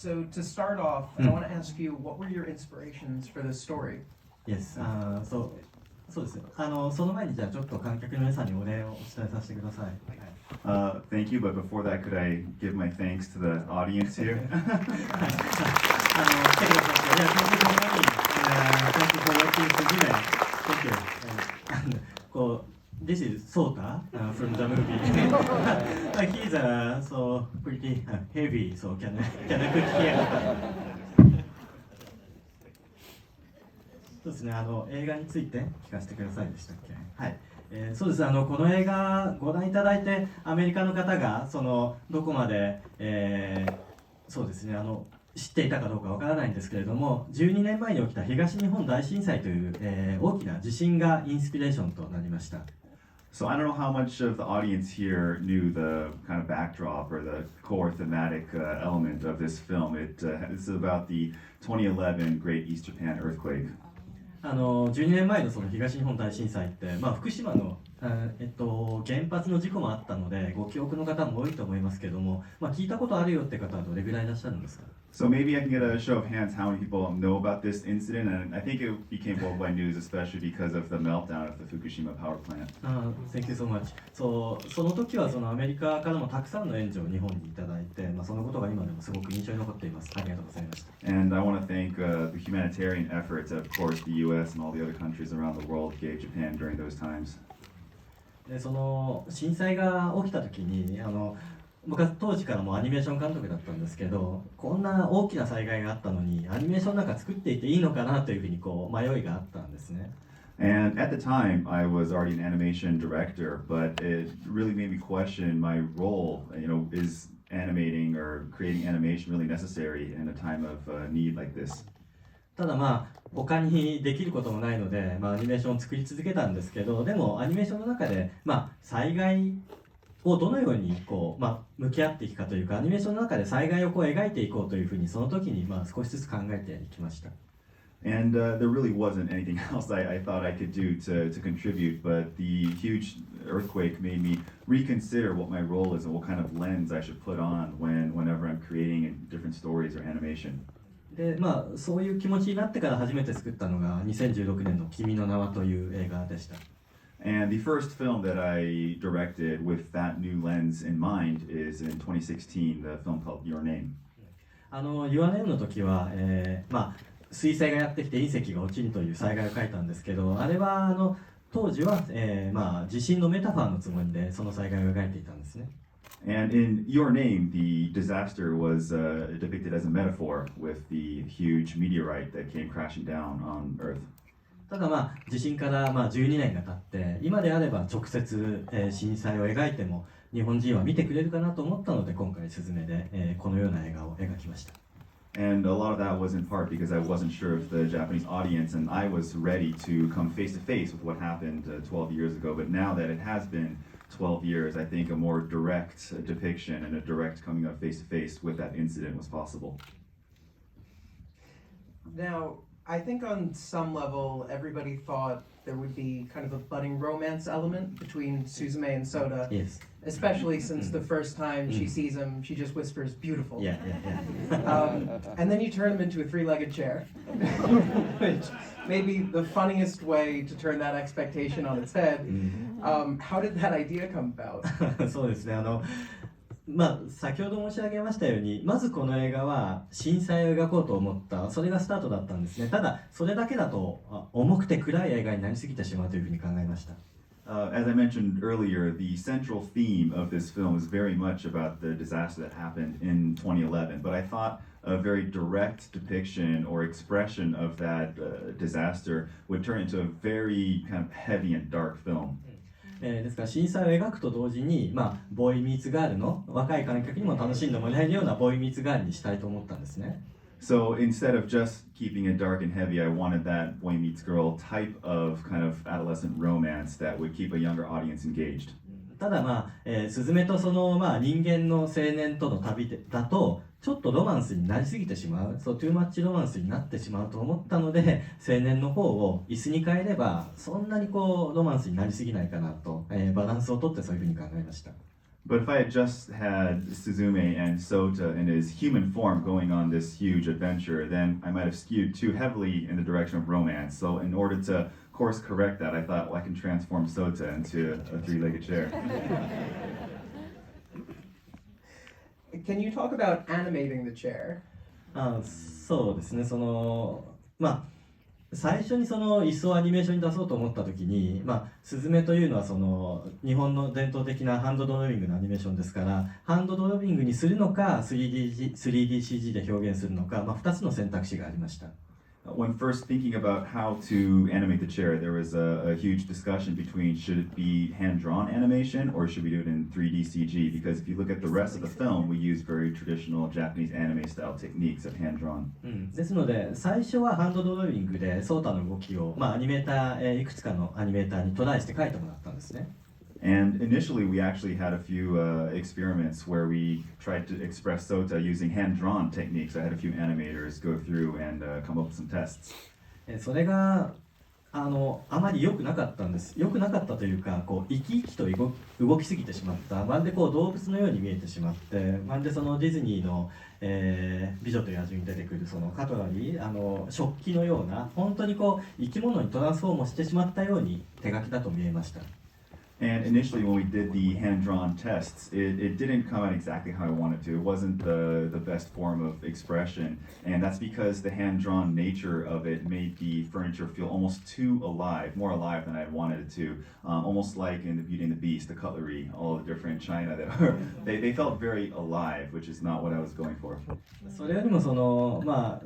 So to start off, I want to ask you, what were your inspirations for this story? Yes, そうです。その前にじゃあちょっと観客の皆さんにお礼をお伝えさせてください。Thank you, but before that, could I give my thanks to the audience here? 来てくださって、観客の方に、Thank you for watching today. Thank you. こう、This is Sota from the movie. He's so pretty heavy, so can I put here? そうですね、映画について聞かせてくださいでしたっけ。はい、そうです。この映画ご覧いただいて、アメリカの方がどこまで、そうですね、知っていたかどうかわからないんですけれども、12年前に起きた東日本大震災という、大きな地震がインスピレーションとなりました。So I don't know how much of the audience here knew the kind of backdrop or the core thematic element of this film. It's about the 2011 Great East Japan earthquake. 12年前のその東日本大震災って、福島の、原発の事故もあったのでご記憶の方も多いと思いますけども、聞いたことあるよって方はどれぐらいいらっしゃるんですか？ So maybe I can get a show of hands how many people know about this incident, and I think it became worldwide news, especially because of the meltdown of the Fukushima power plant. Thank you so much. その時はアメリカからもたくさんの援助を日本にいただいて、そのことが今でもすごく印象に残っています。ありがとうございました。And I want to thank the humanitarian efforts, of course, the U.S. and all the other countries around the world gave Japan during those times. でその震災が起きた時に僕は当時からもアニメーション監督だったんですけど、こんな大きな災害があったのにアニメーションなんか作っていていいのかなというふうに迷いがあったんですね。And at the time, I was already an animation director, but it really made me question my role. Is animating or creating animation really necessary in a time of need like this? ただ他にできることもないので、アニメーションを作り続けたんですけど、でもアニメーションの中で、災害をどのように向き合っていくかというか、アニメーションの中で災害を描いていこうというふうにその時に少しずつ考えていきました。And there really wasn't anything else I thought I could do to contribute, but the huge earthquake made me reconsider what my role is and what kind of lens I should put on whenever I'm creating different stories or animation. でそういう気持ちになってから初めて作ったのが2016年の君の名はという映画でした。And the first film that I directed with that new lens in mind is in 2016, the film called Your Name. Your Name の時は、水災がやってきて隕石が落ちるという災害を描いたんですけど、あれは当時は、地震のメタファーのつもりでその災害を描いていたんですね。And in Your Name, the disaster was depicted as a metaphor with the huge meteorite that came crashing down on Earth. ただ地震から12年が経って今であれば直接、震災を描いても日本人は見てくれるかなと思ったので今回スズメで、このような映画を描きました。And a lot of that was in part because I wasn't sure if the Japanese audience and I was ready to come face to face with what happened 12 years ago. But now that it has been 12 years, I think a more direct depiction and a direct coming up face to face with that incident was possible. Now, I think on some level, everybody thought there would be kind of a budding romance element between Suzume and Sota. Yes. Especially since the first time she sees him, she just whispers, "Beautiful." Yeah. And then you turn him into a three-legged chair, which may be the funniest way to turn that expectation on its head. How did that idea come about? そうですね。先ほど申し上げましたように、まずこの映画は震災を描こうと思った、それがスタートだったんですね。ただそれだけだと重くて暗い映画になりすぎてしまうというふうに考えました。As I mentioned earlier, the central theme of this film is very much about the disaster that happened in 2011. But I thought a very direct depiction or expression of that disaster would turn into a very kind of heavy and dark film. ですから震災を描くと同時に、ボーイミーツガールの若い観客にも楽しんでもらえるようなボーイミーツガールにしたいと思ったんですね。So instead of just keeping it dark and heavy, I wanted that boy meets girl type of kind of adolescent romance that would keep a younger audience engaged. ただスズメとその人間の青年との旅だとちょっとロマンスになりすぎてしまう、トゥーマッチロマンスになってしまうと思ったので、青年の方を椅子に変えればそんなにロマンスになりすぎないかなと、バランスをとってそういうふうに考えました。But if I had just had Suzume and Sota in his human form going on this huge adventure, then I might have skewed too heavily in the direction of romance. So in order to course correct that, I thought, well, I can transform Sota into a three-legged chair. Can you talk about animating the chair? そうですね、最初にその椅子をアニメーションに出そうと思った時に、スズメというのはその日本の伝統的なハンドドローイングのアニメーションですから、ハンドドローイングにするのか 3DCG で表現するのか、2つの選択肢がありました。When first thinking about how to animate the chair, there was a huge discussion between should it be hand-drawn animation or should we do it in 3D CG? Because if you look at the rest of the film, we use very traditional Japanese anime style techniques of hand-drawn. ですので、最初はハンドドローイングでソータの動きを、アニメーター、いくつかのアニメーターにトライして描いてもらったんですね。And initially, we actually had a few experiments where we tried to express Sota using hand-drawn techniques. I had a few animators go through and come up with some tests. それがあまり良くなかったんです。良くなかったというか、生き生きと動きすぎてしまった。まるで動物のように見えてしまって、まるでそのディズニーの、美女と野獣に出てくるそのカトラリー、食器のような、本当に生き物にトランスフォームしてしまったように手書きだと見えました。And initially, when we did the hand-drawn tests, it didn't come out exactly how I wanted to. It wasn't the best form of expression, and that's because the hand-drawn nature of it made the furniture feel almost too alive, more alive than I wanted it to. Almost like in the Beauty and the Beast, the cutlery, all the different china that are, they felt very alive, which is not what I was going for. それよりも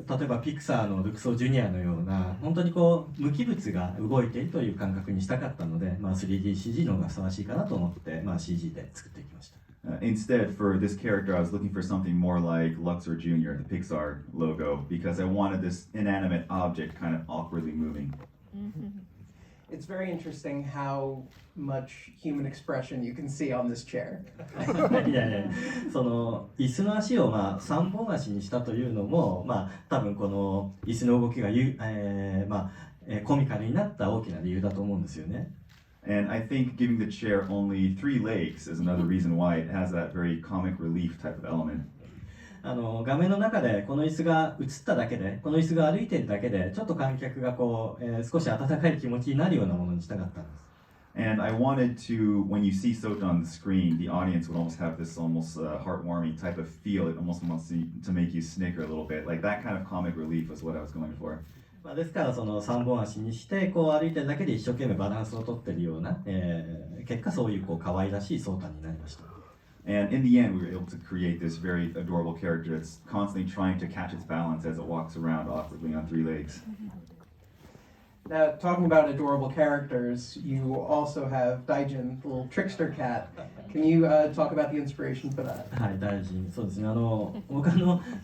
例えばピクサーのルクソージュニアのような本当に無機物が動いているという感覚にしたかったので、3DCG の方がふさわしいかなと思って、CG で作っていきました。Instead, for this character, I was looking for something more like Luxor Jr., the Pixar logo, because I wanted this inanimate object kind of awkwardly moving. It's very interesting how much human expression you can see on this chair. いやいや、その椅子の足を3本足にしたというのも、多分この椅子の動きがコミカルになった大きな理由だと思うんですよね。And I think giving the chair only 3 legs is another reason why it has that very comic relief type of element. 画面の中でこの椅子が映っただけで、この椅子が歩いているだけで、ちょっと観客が少し温かい気持ちになるようなものにしたかったんです。And I wanted to, when you see Sota on the screen, the audience would almost have this almost heartwarming type of feel. It almost wants to make you snicker a little bit. Like that kind of comic relief was what I was going for. ですからその3本足にして歩いてるだけで一生懸命バランスをとってるような、結果そういう可愛らしいソータになりました。And in the end, we were able to create this very adorable character that's constantly trying to catch its balance as it walks around awkwardly on 3 legs. Now, talking about adorable characters, you also have Daijin, the little trickster cat. Can you talk about the inspiration for that? はい、大臣、そうですね。僕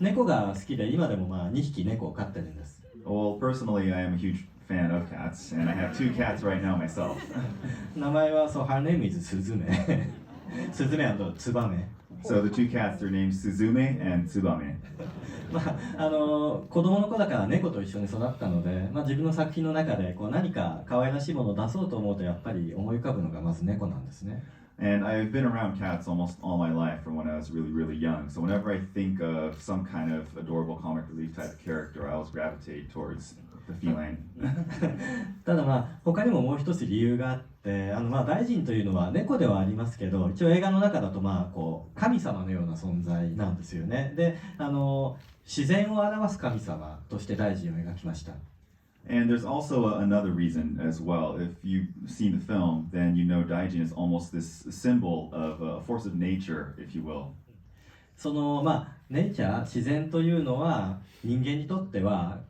猫が好きで、今でも2匹猫を飼ってるんです。Well, personally, I am a huge fan of cats, and I have 2 cats right now myself. 名前はher name is スズメ。スズメ&ツバメ。So the 2 cats are named Suzume and Tsubame. 子供の子だから猫と一緒に育ったので、自分の作品の中で何か可愛らしいものを出そうと思うとやっぱり思い浮かぶのがまず猫なんですね。And I've been around cats almost all my life from when I was really, really young. So whenever I think of some kind of adorable comic relief type of character, I always gravitate towards the feline. ただ他にももう一つ理由があって、大臣というのは猫ではありますけど、一応映画の中だと神様のような存在なんですよね。で、自然を表す神様として大臣を描きました。And there's also another reason as well. If you've seen the film, then you know Daijin is almost this symbol of a force of nature, if you will. そのネイチャー、自然というのは人間にとっては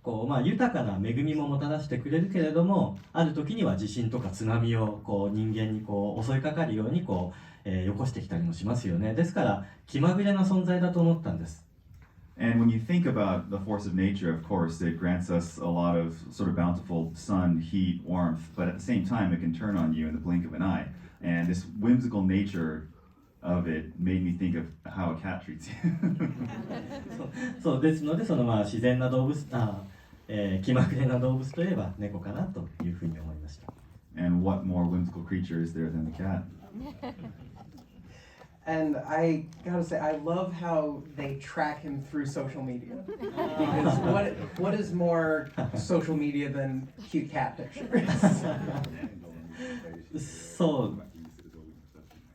豊かな恵みももたらしてくれるけれども、ある時には地震とか津波を人間に襲いかかるようによこしてきたりもしますよね。ですから気まぐれな存在だと思ったんです。And when you think about the force of nature, of course, it grants us a lot of sort of bountiful sun, heat, warmth, but at the same time, it can turn on you in the blink of an eye. And this whimsical nature of it made me think of how a cat treats you. そうですので、自然な動物、気まぐれな動物といえば猫かなというふうに思いました。And what more whimsical creature is there than the cat? And I gotta say, I love how they track him through social media. Because what is more social media than cute cat pictures?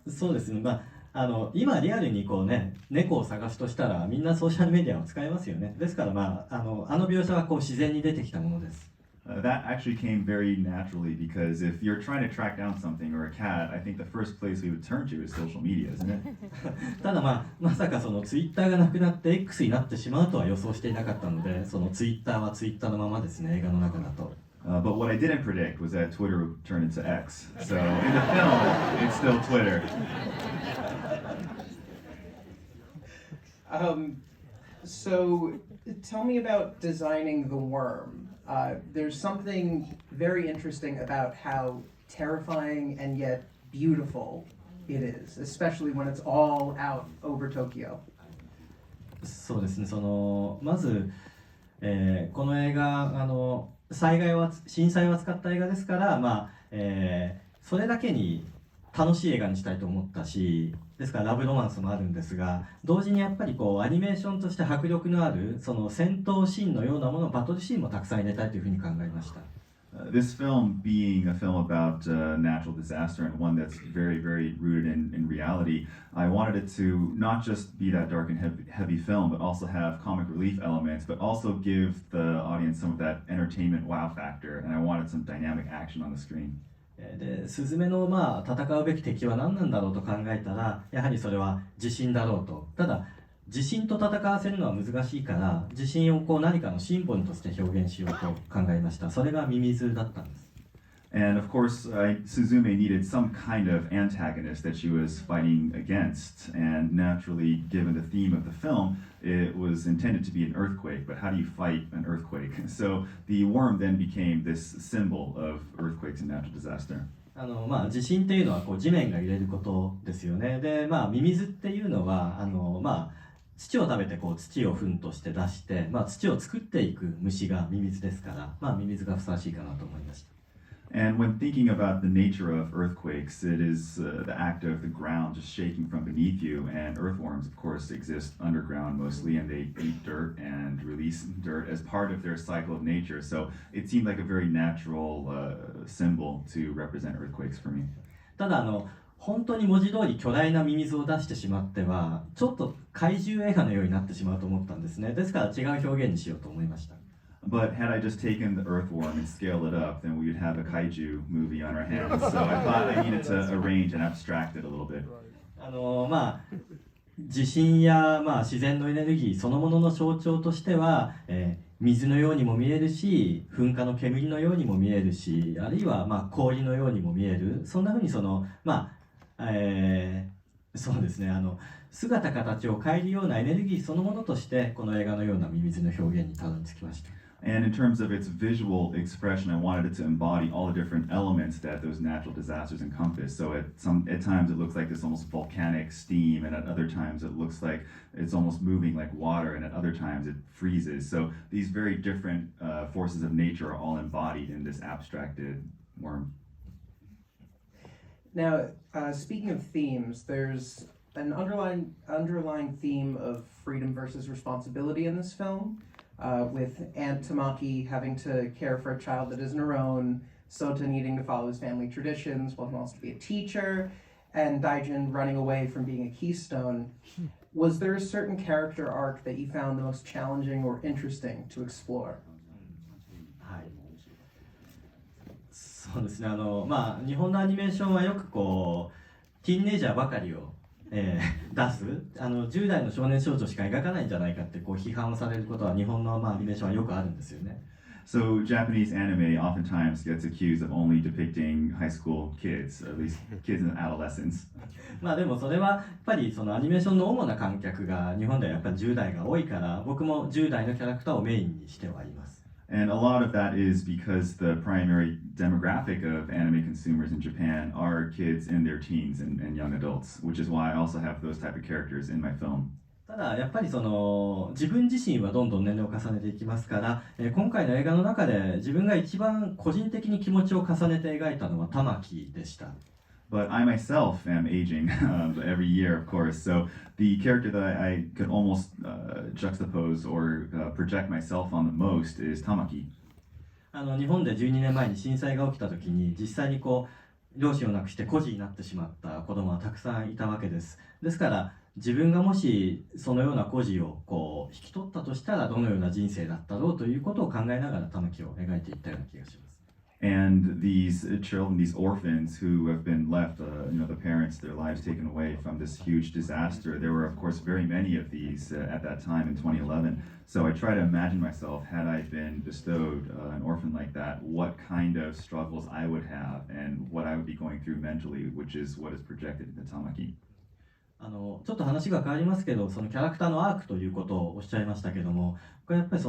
そうですね、今リアルにこうね、猫を探すとしたらみんなソーシャルメディアを使いますよね。ですから、あの描写はこう自然に出てきたものです。That actually came very naturally because if you're trying to track down something or a cat, I think the first place we would turn to is social media, isn't it? ただまさかそのツイッターがなくなって X になってしまうとは予想していなかったので、そのツイッターはツイッターのままですね、映画の中だと。But what I didn't predict was that Twitter would turn into X. So in the film, it's still Twitter. So tell me about designing the worm. There's something very interesting about how terrifying and yet beautiful it is, especially when it's all out over Tokyo. そうですね、まず、この映画震災を扱った映画ですから、それだけに楽しい映画にしたいと思ったし、ですからラブロマンスもあるんですが、同時にやっぱりこうアニメーションとして迫力のあるその戦闘シーンのようなもの、バトルシーンもたくさん入れたいというふうに考えました。This film being a film about natural disaster and one that's very, very rooted in reality, I wanted it to not just be that dark and heavy film, but also have comic relief elements, but also give the audience some of that entertainment wow factor, and I wanted some dynamic action on the screen. でスズメの戦うべき敵は何なんだろうと考えたら、やはりそれは地震だろうと。ただ地震と戦わせるのは難しいから、地震をこう何かのシンボルとして表現しようと考えました。それがミミズだったんです。And of course, Suzume needed some kind of antagonist that she was fighting against. And naturally, given the theme of the film, it was intended to be an earthquake. But how do you fight an earthquake? So the worm then became this symbol of earthquakes and natural disaster. 地震っていうのはこう地面が揺れることですよね。で、ミミズっていうのは土を食べてこう土を糞として出して、土を作っていく虫がミミズですから、ミミズがふさわしいかなと思いました。And when thinking about the nature of earthquakes, it is the act of the ground just shaking from beneath you. And earthworms, of course, exist underground mostly, and they eat dirt and release dirt as part of their cycle of nature. So it seemed like a very natural symbol to represent earthquakes for me. ただ本当に文字通り巨大なミミズを出してしまっては、ちょっと怪獣映画のようになってしまうと思ったんですね。ですから違う表現にしようと思いました。But had I just taken the earthworm and scaled it up, then we would have a kaiju movie on our hands. So I thought I needed to arrange and abstract it a little bit. 地震や自然のエネルギーそのものの象徴としては、水のようにも見えるし、噴火の煙のようにも見えるし、あるいは氷のようにも見える。そんな風にそうですね、姿形を変えるようなエネルギーそのものとしてこの映画のようなミミズの表現にたどり着きました。And in terms of its visual expression, I wanted it to embody all the different elements that those natural disasters encompass. So at times it looks like this almost volcanic steam, and at other times it looks like it's almost moving like water, and at other times it freezes. So these very different forces of nature are all embodied in this abstracted worm. Now, speaking of themes, there's an underlying theme of freedom versus responsibility in this film. With Aunt Tamaki having to care for a child that isn't her own, Sota needing to follow his family traditions while he wants to be a teacher, and Daijin running away from being a keystone. Was there a certain character arc that you found the most challenging or interesting to explore? はい、そうですね、日本のアニメーションはよくこうティーンネイジャーばかりを出す10代の少年少女しか描かないんじゃないかってこう批判をされることは日本のアニメーションはよくあるんですよね。So Japanese anime oftentimes gets accused of only depicting high school kids, at least kids in adolescence. でもそれはやっぱりそのアニメーションの主な観客が日本ではやっぱり10代が多いから、僕も10代のキャラクターをメインにしてはいます。And a lot of that is because the primary demographic of anime consumers in Japan are kids in their teens and young adults, which is why I also have those type of characters in my film. ただやっぱりその自分自身はどんどん年齢を重ねていきますから、今回の映画の中で自分が一番個人的に気持ちを重ねて描いたのは玉木でした。But I myself am aging every year, of course. So the character that I could almost juxtapose or project myself on the most is Tamaki. 日本で12年前に震災が起きた時に実際に両親を亡くして孤児になってしまった子供はたくさんいたわけです。ですから自分がもしそのような孤児を引き取ったとしたらどのような人生だったろうということを考えながら玉木を描いていったような気がします。And these children, these orphans who have been left, the parents, their lives taken away from this huge disaster. There were, of course, very many of these at that time in 2011. So I try to imagine myself, had I been bestowed an orphan like that, what kind of struggles I would have and what I would be going through mentally, which is what is projected in the Tamaki. ちょっと話が変わりますけど、そのキャラクターのアークということをおっしゃいましたけども、これやっぱり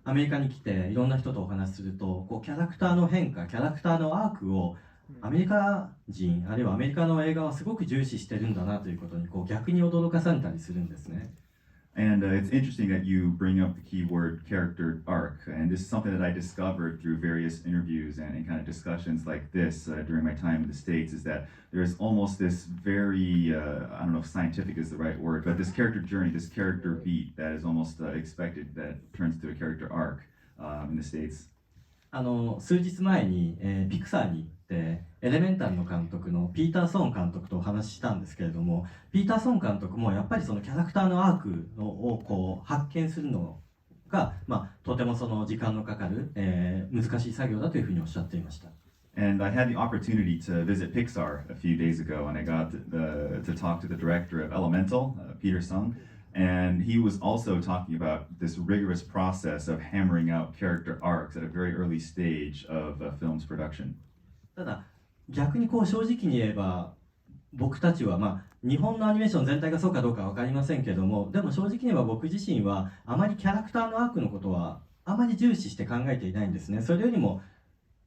アメリカに来ていろんな人とお話しするとキャラクターの変化、キャラクターのアークをアメリカ人あるいはアメリカの映画はすごく重視してるんだなということに逆に驚かされたりするんですね。And it's interesting that you bring up the keyword character arc, and this is something that I discovered through various interviews and kind of discussions like this during my time in the States, is that there's almost this very, I don't know if scientific is the right word, but this character journey, this character beat that is almost expected that turns to a character arc in the States. 数日前に、ピクサーに行ってエレメンタルの監督のピーター・ソーン監督とお話ししたんですけれども、ピーター・ソーン監督もやっぱりそのキャラクターのアークを発見するのが、とてもその時間のかかる、難しい作業だというふうにおっしゃっていました。And I had the opportunity to visit Pixar a few days ago, and I got to talk to the director of Elemental, Peter Sung. And he was also talking about this rigorous process of hammering out character arcs at a very early stage of a film's production. ただ逆に正直に言えば僕たちは日本のアニメーション全体がそうかどうか分かりませんけども、でも正直に言えば僕自身はあまりキャラクターのアークのことはあまり重視して考えていないんですね。それよりも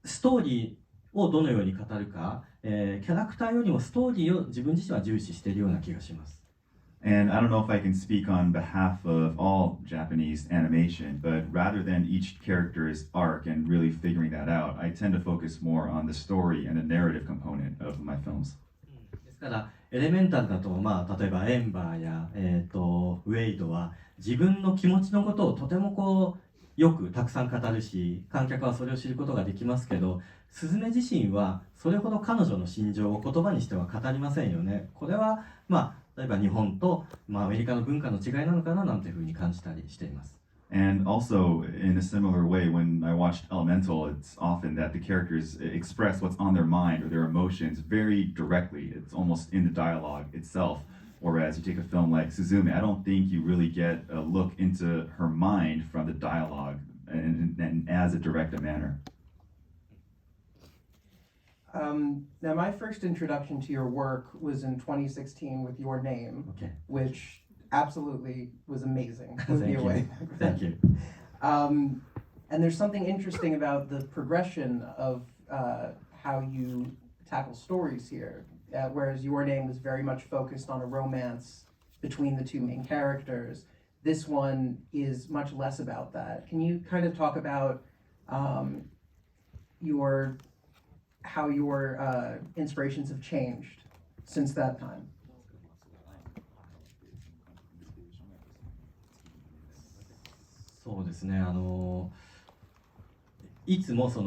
ストーリーをどのように語るか、キャラクターよりもストーリーを自分自身は重視しているような気がします。And I don't know if I can speak on behalf of all Japanese animation, but rather than each character's arc and really figuring that out, I tend to focus more on the story and the narrative component of my films. ですからエレメンタルだと、例えばエンバーや、ウェイドは自分の気持ちのことをとてもよくたくさん語るし、観客はそれを知ることができますけど、スズメ自身はそれほど彼女の心情を言葉にしては語りませんよね。これは例えば日本と、アメリカの文化の違いなのかななんていうふうに感じたりしています。And also, in a similar way, when I watched Elemental, it's often that the characters express what's on their mind or their emotions very directly. It's almost in the dialogue itself. Whereas you take a film like Suzume, I don't think you really get a look into her mind from the dialogue and as a direct manner. Now, my first introduction to your work was in 2016 with Your Name, Okay. which absolutely was amazing. Blew me away. Thank you. And there's something interesting about the progression of how you tackle stories here, whereas Your Name was very much focused on a romance between the two main characters. This one is much less about that. Can you kind of talk about how your inspirations have changed since that time? そうですね、いつもそ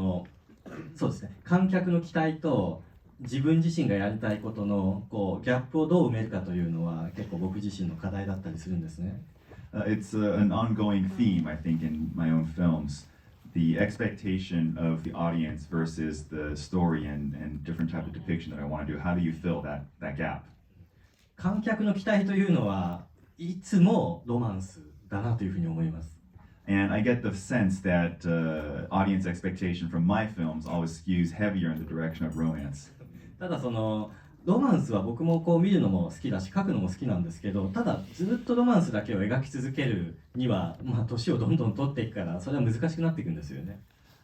うですね、観客の期待と自分自身がやりたいことのギャップをどう埋めるかというのは結構僕自身の課題だったりするんですね。It's an ongoing theme, I think, in my own films. The expectation of the audience versus the story and different type of depiction that I want to do. How do you fill that gap? 観客の期待というのはいつもロマンスだなというふうに思います。And I get the sense that audience expectation from my films always skews heavier in the direction of romance. ただロマンスは僕も見るのも好きだし書くのも好きなんですけど、ただずっとロマンスだけを描き続けるには年をどんどん取っていくからそれは難しくなっていくんですよね。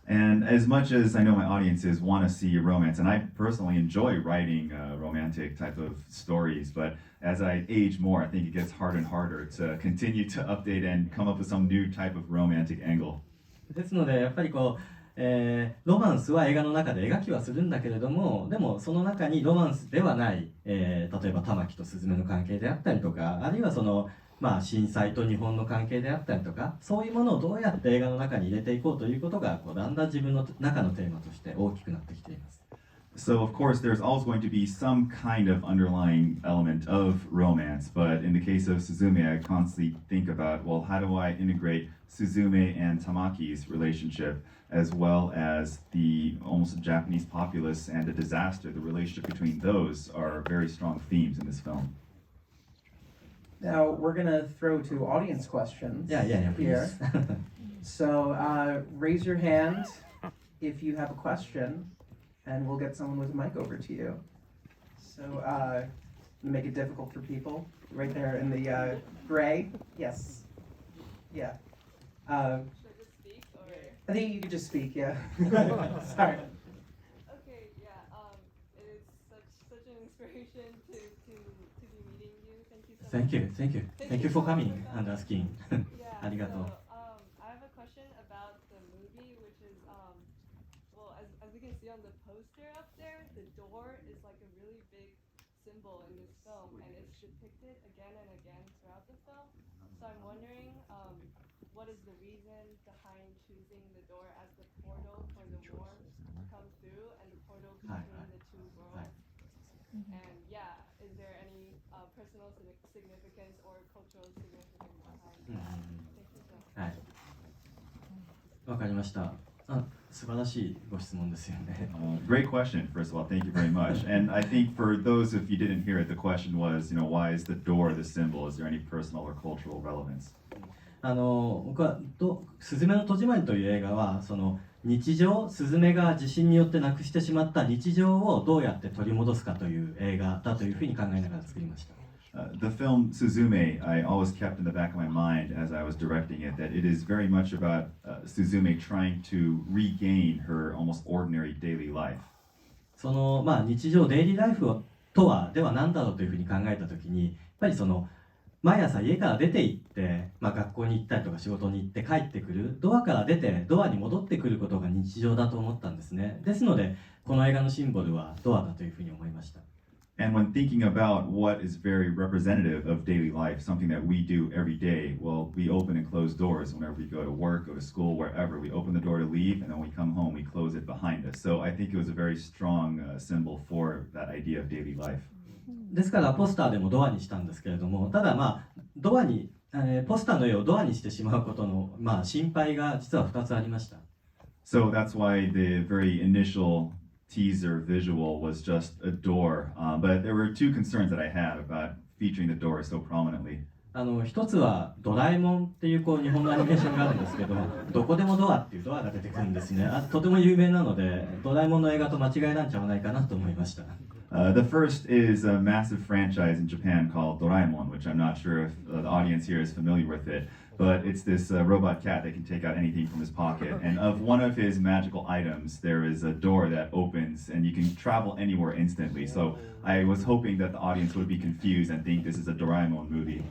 And as much as I know my audiences want to see romance, and I personally enjoy writing romantic type of stories, but as I age more, I think it gets harder and harder to continue to update and come up with some new type of romantic angle. ですのでやっぱりロマンスは映画の中で描きはするんだけれども、でもその中にロマンスではない、例えば玉木とスズメの関係であったりとか、あるいはその、震災と日本の関係であったりとか、そういうものをどうやって映画の中に入れていこうということがだんだん自分の中のテーマとして大きくなってきています。So, of course, there's always going to be some kind of underlying element of romance, but in the case of Suzume, I constantly think about, well, how do I integrate Suzume and Tamaki's relationship, as well as the almost Japanese populace and the disaster? The relationship between those are very strong themes in this film. Now we're gonna throw to audience questions. Yeah, here. please. So raise your hand if you have a question, and we'll get someone with a mic over to you. So make it difficult for people. Right there in the gray. Yes. Yeah. Should I just speak or? I think you could just speak. Yeah. Sorry. Okay, yeah. It is such an inspiration to be meeting you. Thank you so much. Thank you for coming and asking. Yeah. ありがとう。 I have a question about the movie, which is well, as you can see on the poster up there, the door is like a really big symbol in this film, and it's depicted again and again throughout the film. So I'm wondering, what is the reason behind choosing the door as the portal for the warmth to come through and the portal between the two worlds? And yeah, is there any personal significance or cultural significance behind that? Thank you so much. はい。わかりました。素晴らしいご質問ですよね。Great question, first of all, thank you very much. And I think for those of you didn't hear it, the question was, why is the door the symbol? Is there any personal or cultural relevance? 僕はすずめの戸締まりという映画はその日常、スズメが地震によってなくしてしまった日常をどうやって取り戻すかという映画だというふうに考えながら作りました。The film Suzume, I always kept in the back of my mind as I was directing it that it is very much about Suzume trying to regain her almost ordinary daily life. その日常デイリーライフとはでは何だろうというふうに考えたときに、やっぱりその毎朝家から出て行って、学校に行ったりとか仕事に行って帰ってくる、ドアから出てドアに戻ってくることが日常だと思ったんですね。ですのでこの映画のシンボルはドアだというふうに思いました。And when thinking about what is very representative of daily life, something that we do every day, well, we open and close doors whenever we go to work, go to school, wherever. We open the door to leave, and then when we come home, we close it behind us. So I think it was a very strong symbol for that idea of daily life. ですからポスターでもドアにしたんですけれども、ただドアに、ポスターの絵をドアにしてしまうことの、心配が実は2つありました。So that's why the very initial teaser visual was just a door, but there were two concerns that I had about featuring the door so prominently. 一つはドラえもんっていう日本のアニメーションがあるんですけど、どこでもドアっていうドアが出てくるんですね。とても有名なので、ドラえもんの映画と間違いなんちゃわないかなと思いました。The first is a massive franchise in Japan called Doraemon, which I'm not sure if the audience here is familiar with it, but it's this robot cat that can take out anything from his pocket. And of one of his magical items, there is a door that opens and you can travel anywhere instantly. So I was hoping that the audience would be confused and think this is a Doraemon movie.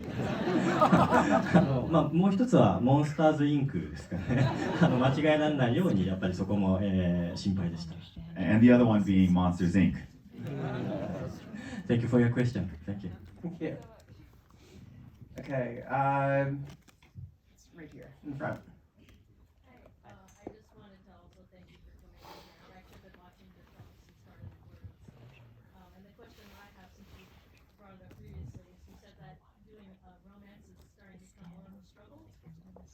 もう一つはモンスターズインクですかね。間違えられないようにやっぱりそこも、心配でした。And the other one being Monsters Inc. Thank you for your question. Thank you. Thank you. Okay. It's right here in front. I just wanted to also thank you for coming in here. I've actually been watching the film since it started recording. And the question I have, since you brought it up previously, is you said that doing romance is starting to become more of a struggle.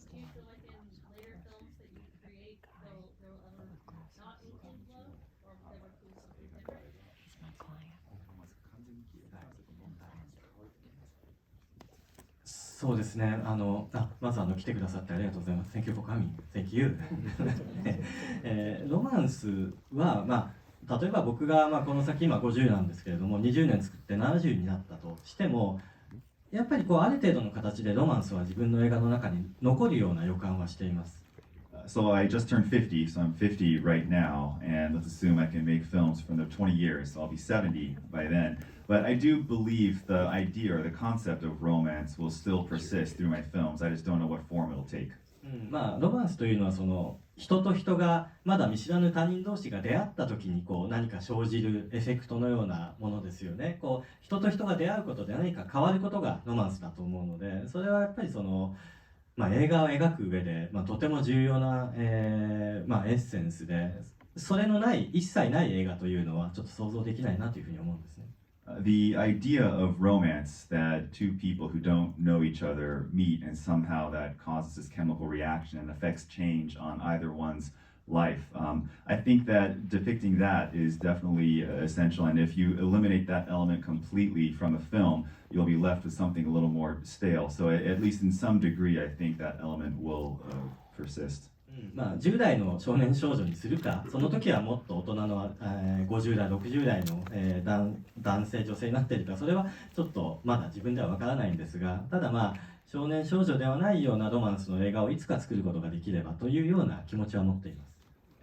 Do you feel like in later films that you create, they'll ever not include love, or will they include something different? そうですね。まず来てくださってありがとうございます。Thank you for coming. Thank you. ロマンスは例えば僕がこの先今50なんですけれども、20年作って70になったとしても、やっぱりある程度の形でロマンスは自分の映画の中に残るような予感はしています。So I just turned 50, so I'm 50 right now, and let's assume I can make films for another 20 years, so I'll be 70 by then. But I do believe the idea or the concept of romance will still persist through my films. I just don't know what form it'll take. まあロマンスというのはその人と人がまだ見知らぬ他人同士が出会った時にこう何か生じるエフェクトのようなものですよね。こう人と人が出会うことで何か変わることがロマンスだと思うので、それはやっぱりその、映画を描く上で、とても重要な、エッセンスで、それのない一切ない映画というのはちょっと想像できないなというふうに思うんですね。The idea of romance, that two people who don't know each other meet and somehow that causes this chemical reaction and affects change on either one's life. I think that depicting that is definitely essential, and if you eliminate that element completely from a film, you'll be left with something a little more stale. So at least in some degree, I think that element will persist. 10代の少年少女にするか、その時はもっと大人の、50代60代の、男性女性になっているか、それはちょっとまだ自分ではわからないんですが、ただ少年少女ではないようなロマンスの映画をいつか作ることができればというような気持ちは持っています。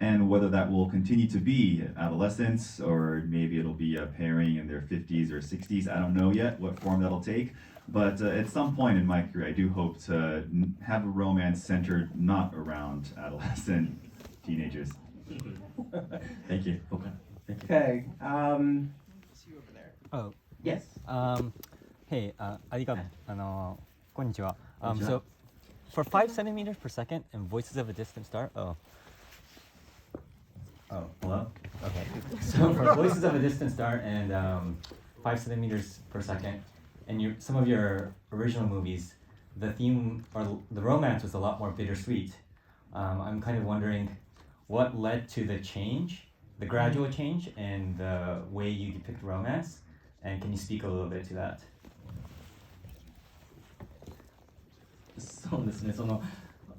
And whether that will continue to be adolescents or maybe it'll be a pairing in their 50s or 60s, I don't know yet what form that'll take. But at some point in my career, I do hope to have a romance centered not around adolescent teenagers. Thank you. Okay. See you over there. Oh, Yes. hey, arigato. Hi. こんにちは. こんにちは。 So, for 5 centimeters per second and Voices of a Distant Star. Oh, Hello? okay. So for Voices of a Distant Star and 5 centimeters per second, and some of your original movies, the theme or the romance was a lot more bittersweet. I'm kind of wondering what led to the change, the gradual change, and the way you depict romance, and can you speak a little bit to that? そうですね、その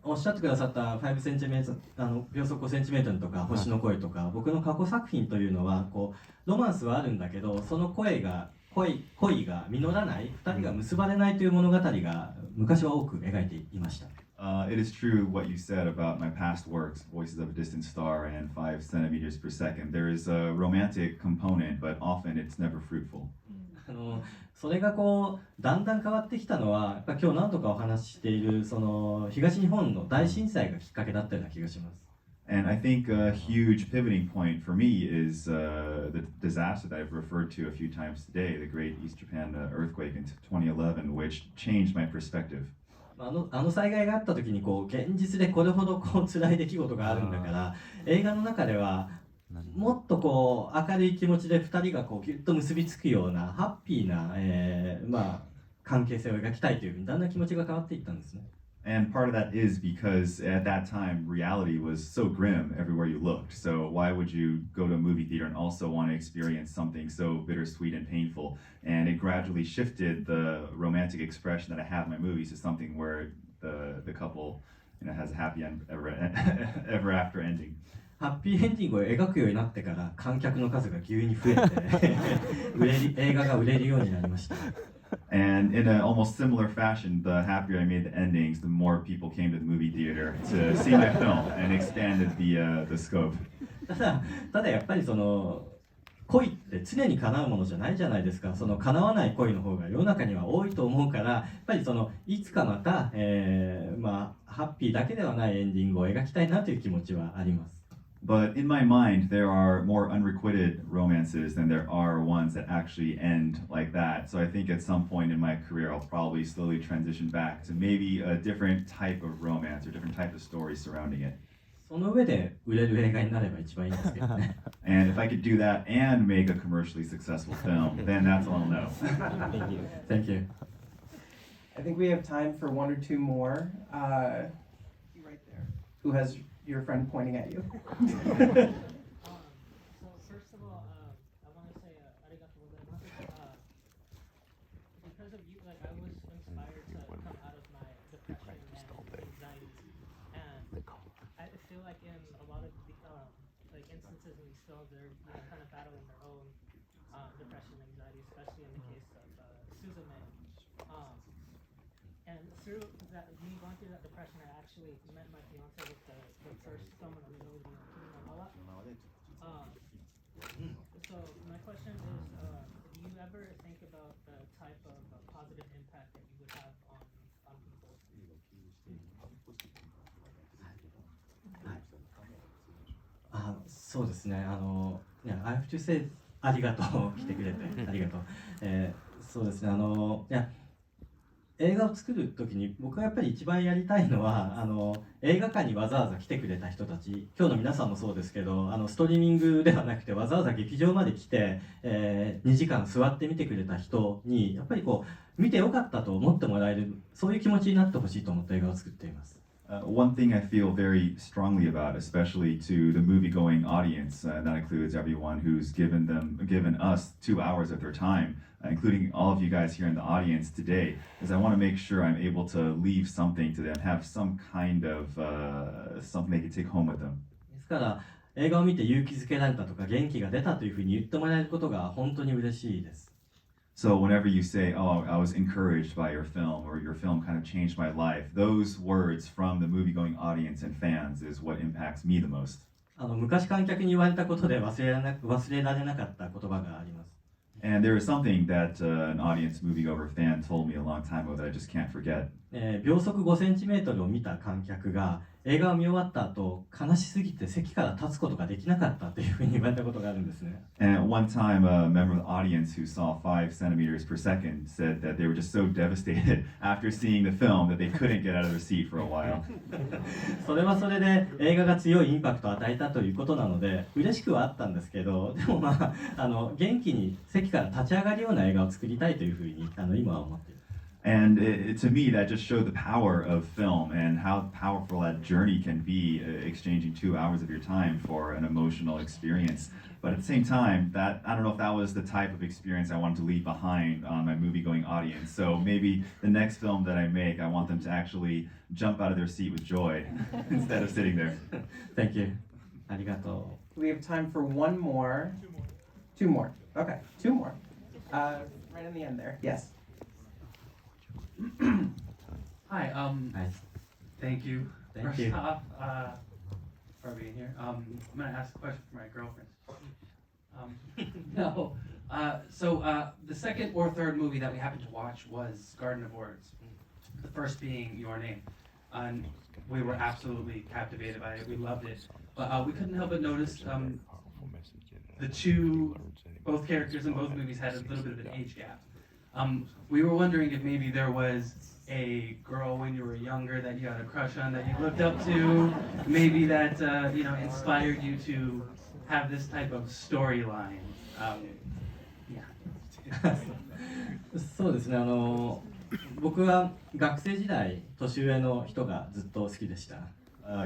おっしゃってくださった5センチメートル、秒速5センチメートルとか星の声とか、僕の過去作品というのはこうロマンスはあるんだけど、その恋が実らない、2人が結ばれないという物語が昔は多く描いていました。It is true what you said about my past works, Voices of a Distant Star and 5 centimeters per second. There is a romantic component, but often it's never fruitful. それがこうだんだん変わってきたのは、やっぱ今日何度かお話ししているその東日本の大震災がきっかけだったような気がします。And I think a huge pivoting point for me is the disaster that I've referred to a few times today, the Great East Japan earthquake in 2011, which changed my perspective. あの災害があった時にこう現実でこれほどこう辛い出来事があるんだから、映画の中ではもっとこう明るい気持ちで2人がこうギュッと結びつくようなハッピーな、関係性を描きたいというふうにだんだん気持ちが変わっていったんですね。And part of that is because at that time reality was so grim everywhere you looked. So why would you go to a movie theater and also want to experience something so bittersweet and painful? And it gradually shifted the romantic expression that I have in my movies to something where the couple, has a happy end ever after ending. ハッピーエンディングを描くようになってから観客の数が急に増えて映画が売れるようになりました。And in an almost similar fashion, the happier I made the endings, the more people came to the movie theater to see my film and expanded the scope. ただやっぱりその恋って常に叶うものじゃないじゃないですか。その叶わない恋の方が世の中には多いと思うから、やっぱりそのいつかまた、ハッピーだけではないエンディングを描きたいなという気持ちはあります。But in my mind, there are more unrequited romances than there are ones that actually end like that. So I think at some point in my career, I'll probably slowly transition back to maybe a different type of romance or different type of story surrounding it. その上で売れる映画になれば一番いいんですけどね。And if I could do that and make a commercially successful film, then that's all I'll know. Thank you. Thank you. I think we have time for one or two more. You right there. Who has your friend pointing at you? So first of all, I want to say arigatou gozaimasu. Because of you, I was inspired to come out of my depression and anxiety. And I feel like in a lot of the, instances in these films, they're kind of battling their own depression and anxiety, especially in the case of Suzume. And through that, me going through that depression, I actually met my fiance with the first film in the movie, So my question is, do you ever think about the type of positive impact that you would have on people? そうですね、I have to say ありがとう、来てくれて、ありがとう。そうですね、映画を作る時に僕がやっぱり一番やりたいのは映画館にわざわざ来てくれた人たち、今日の皆さんもそうですけどストリーミングではなくてわざわざ劇場まで来て、2時間座って見てくれた人にやっぱりこう見てよかったと思ってもらえる、そういう気持ちになってほしいと思って映画を作っています。One thing I feel very strongly about, especially to the movie-going audience, and that includes everyone who's given us 2 hours of their time, including all of you guys here in the audience today, is I want to make sure I'm able to leave something to them, have some kind of something they can take home with them. ですから映画を見て勇気づけられたとか元気が出たというふうに言ってもらえることが本当に嬉しいです。So whenever you say, "Oh, I was encouraged by your film," or "Your film kind of changed my life," those words from the movie-going audience and fans is what impacts me the most. 昔観客に言われたことで忘れられなかった言葉があります。And there is something that an audience moviegoer fan told me a long time ago that I just can't forget. 秒速5センチメートルを見た観客が映画を見終わった後悲しすぎて席から立つことができなかったというふうに言われたことがあるんですね。And at one time, a member of the audience who saw 5 centimeters per second said that they were just so devastated after seeing the film that they couldn't get out of their seat for a while. それはそれで映画が強いインパクトを与えたということなので嬉しくはあったんですけど、でも元気に席から立ち上がるような映画を作りたいというふうに今は思っています。And to me, that just showed the power of film and how powerful that journey can be, exchanging 2 hours of your time for an emotional experience. But at the same time, I don't know if that was the type of experience I wanted to leave behind on my movie-going audience. So maybe the next film that I make, I want them to actually jump out of their seat with joy instead of sitting there. Thank you. ありがとう。We have time for one more. Two more. Okay, two more. Right in the end there. Yes. Hi, Hi. thank you. Thank First you. off, for being here. I'm gonna ask a question for my girlfriend. No. The second or third movie that we happened to watch was Garden of Words. The first being Your Name. And we were absolutely captivated by it. We loved it. But we couldn't help but notice both characters in both movies had a little bit of an age gap. We were wondering if maybe there was a girl when you were younger that you had a crush on that you looked up to, maybe that inspired you to have this type of storyline. Yeah. そうですね、僕は学生時代年上の人がずっと好きでした。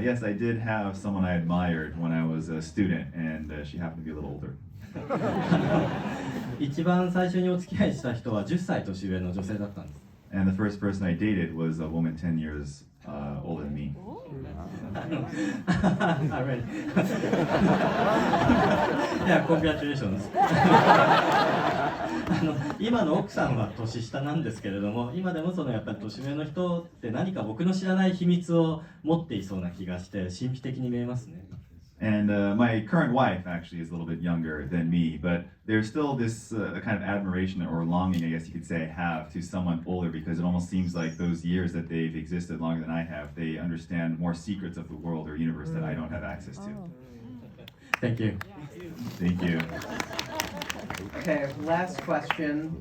Yes, I did have someone I admired when I was a student, and she happened to be a little older. 一番最初にお付き合いした人は10歳年上の女性だったんです。And the first person I dated was a woman 10 years older than me. Alright. Yeah, congratulations. 今の奥さんは年下なんですけれども、今でもやっぱり年上の人って何か僕の知らない秘密を持っていそうな気がして神秘的に見えますね。And my current wife actually is a little bit younger than me, but there's still this kind of admiration or longing, I guess you could say, I have to someone older, because it almost seems like those years that they've existed longer than I have, they understand more secrets of the world or universe that I don't have access to. Thank you. Thank you. Okay, last question.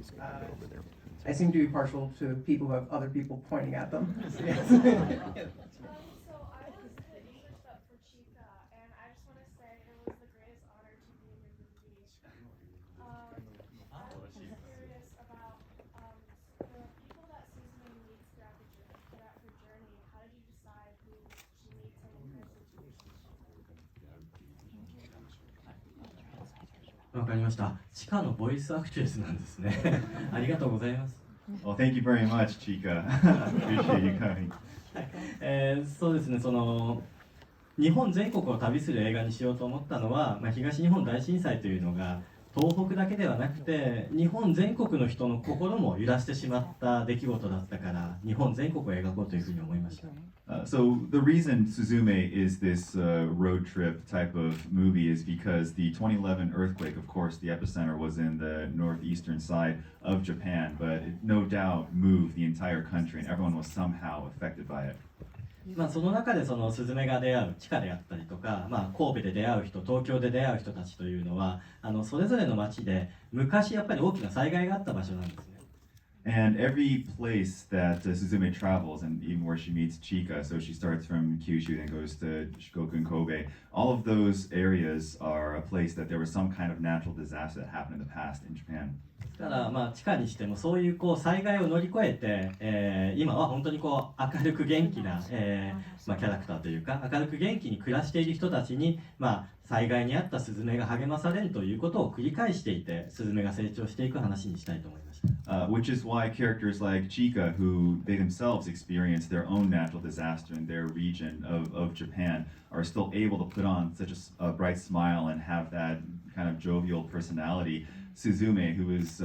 I seem to be partial to people who have other people pointing at them. Yes. So I was the English dub for Chica, and I just want to say it was the greatest honor to be in your movie. I was curious about the people that Suzume meets throughout her journey. How did you decide who she meets and encourages you? わかりました。チカのボイスアクトレスなんですね。ありがとうございます。Well, thank you very much, Chica. Appreciate you coming. そうですね、日本全国を旅する映画にしようと思ったのは、東日本大震災というのが東北だけではなくて日本全国の人の心も揺らしてしまった出来事だったから日本全国を描こうというふうに思いました。So the reason Suzume is this road trip type of movie is because the 2011 earthquake, of course, the epicenter was in the northeastern side of Japan, but it no doubt moved the entire country and everyone was somehow affected by it. その中でそのスズメが出会う地下であったりとか、神戸で出会う人、東京で出会う人たちというのはそれぞれの町で昔やっぱり大きな災害があった場所なんですね。And every place that Suzume travels, and even where she meets Chika, so she starts from Kyushu and goes to Shikoku and Kobe, all of those areas are a place that there was some kind of natural disaster that happened in the past in Japan. だから地下にしてもそういう災害を乗り越えて、今は本当に明るく元気な、キャラクターというか明るく元気に暮らしている人たちに、災害にあったスズメが励まされるということを繰り返していて、スズメが成長していく話にしたいと思いました。Which is why characters like Chika, who they themselves experience their own natural disaster in their region of Japan, are still able to put on such a bright smile and have that kind of jovial personality. Suzume, who is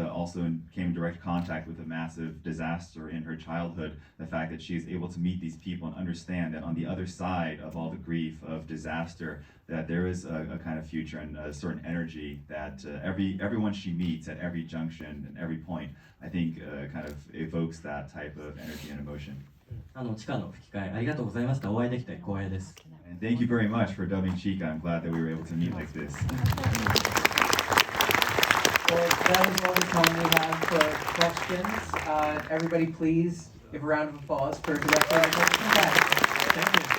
came in direct contact with a massive disaster in her childhood, the fact that she is able to meet these people and understand that on the other side of all the grief of disaster, that there is a kind of future and a certain energy that everyone she meets at every junction and every point, I think, kind of evokes that type of energy and emotion. 地下の吹き替えありがとうございました。お会いできて光栄です。And thank you very much for dubbing Chika. I'm glad that we were able to meet like this. Well, that is all the time we have for questions. Everybody, please give a round of applause for Director Shinkai. Thank you.